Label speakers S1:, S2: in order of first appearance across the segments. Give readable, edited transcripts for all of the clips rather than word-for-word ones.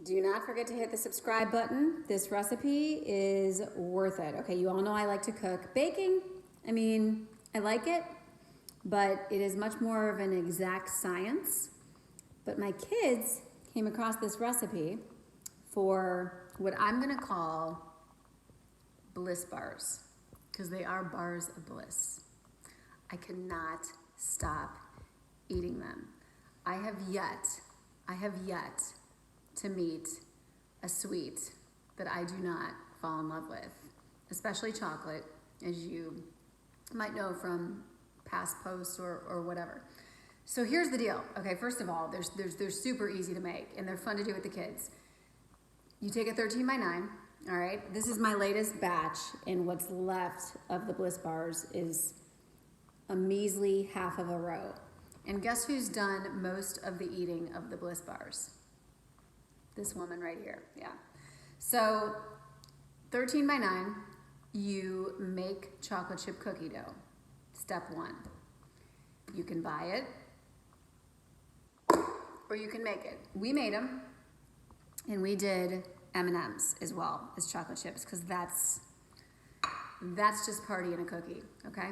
S1: Do not forget to hit the subscribe button. This recipe is worth it. Okay, you all know I like to cook. Baking, I mean, I like it, but it is much more of an exact science. But my kids came across this recipe for what I'm gonna call bliss bars, because they are bars of bliss. I cannot stop eating them. I have yet to meet a sweet that I do not fall in love with, especially chocolate, as you might know from past posts or whatever. So here's the deal. Okay, first of all, they're super easy to make and they're fun to do with the kids. You take a 13 by 9, all right? This is my latest batch, and what's left of the bliss bars is a measly half of a row. And guess who's done most of the eating of the bliss bars? This woman right here, yeah. So 13 by 9, you make chocolate chip cookie dough. Step 1. You can buy it or you can make it. We made them, and we did M&Ms as well as chocolate chips, because that's just party in a cookie, okay?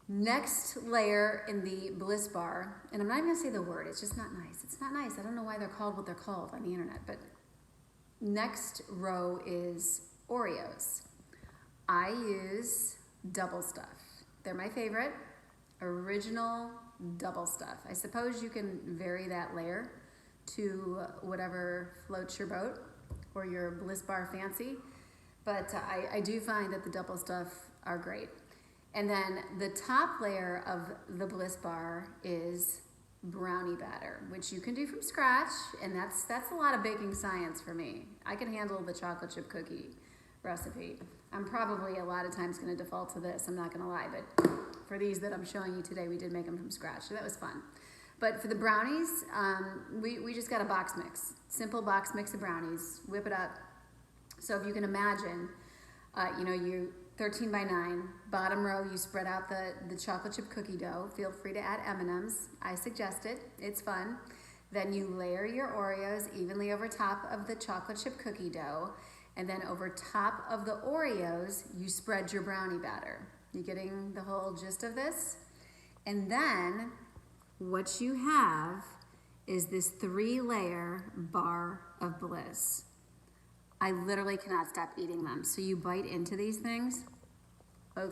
S1: Next layer in the bliss bar, and I'm not even gonna say the word, it's just not nice. It's not nice. I don't know why they're called what they're called on the internet, but next row is Oreos. I use double stuff. They're my favorite, original double stuff. I suppose you can vary that layer to whatever floats your boat or your bliss bar fancy, but I do find that the double stuff are great. And then the top layer of the bliss bar is brownie batter, which you can do from scratch, and that's a lot of baking science for me. I can handle the chocolate chip cookie recipe. I'm probably a lot of times going to default to this, I'm not going to lie, but for these that I'm showing you today, we did make them from scratch, so that was fun. But for the brownies, we just got a box mix, simple box mix of brownies, whip it up. So if you can imagine, you 13 by 9, bottom row, you spread out the chocolate chip cookie dough. Feel free to add M&Ms. I suggest it. It's fun. Then you layer your Oreos evenly over top of the chocolate chip cookie dough. And then over top of the Oreos, you spread your brownie batter. You getting the whole gist of this? And then what you have is this 3-layer bar of bliss. I literally cannot stop eating them. So you bite into these things. Oh.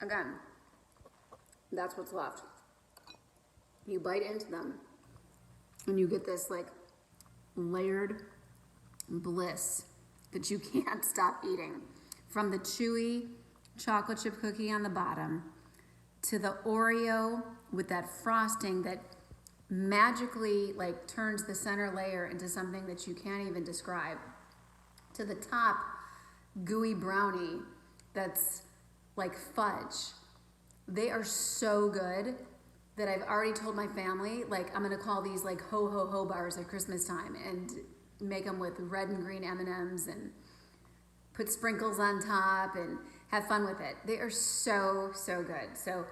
S1: Again, that's what's left. You bite into them and you get this like layered bliss that you can't stop eating. From the chewy chocolate chip cookie on the bottom to the Oreo with that frosting that magically like turns the center layer into something that you can't even describe, to the top gooey brownie that's like fudge. They are so good that I've already told my family, like, I'm gonna call these like ho ho ho bars at Christmas time and make them with red and green M&Ms and put sprinkles on top and have fun with it. They are so, so good. So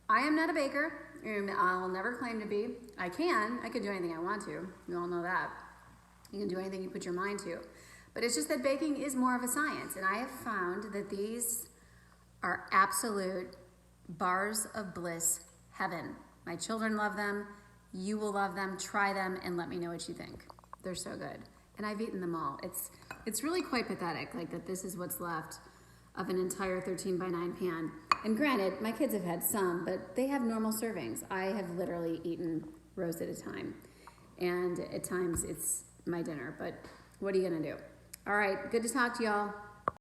S1: I am not a baker, and I'll never claim to be. I could do anything I want to. You all know that. You can do anything you put your mind to. But it's just that baking is more of a science, and I have found that these are absolute bars of bliss heaven. My children love them. You will love them. Try them and let me know what you think. They're so good. And I've eaten them all. It's really quite pathetic, like that this is what's left of an entire 13 by 9 pan. And granted, my kids have had some, but they have normal servings. I have literally eaten rows at a time. And at times it's my dinner, but what are you gonna do? All right, good to talk to y'all.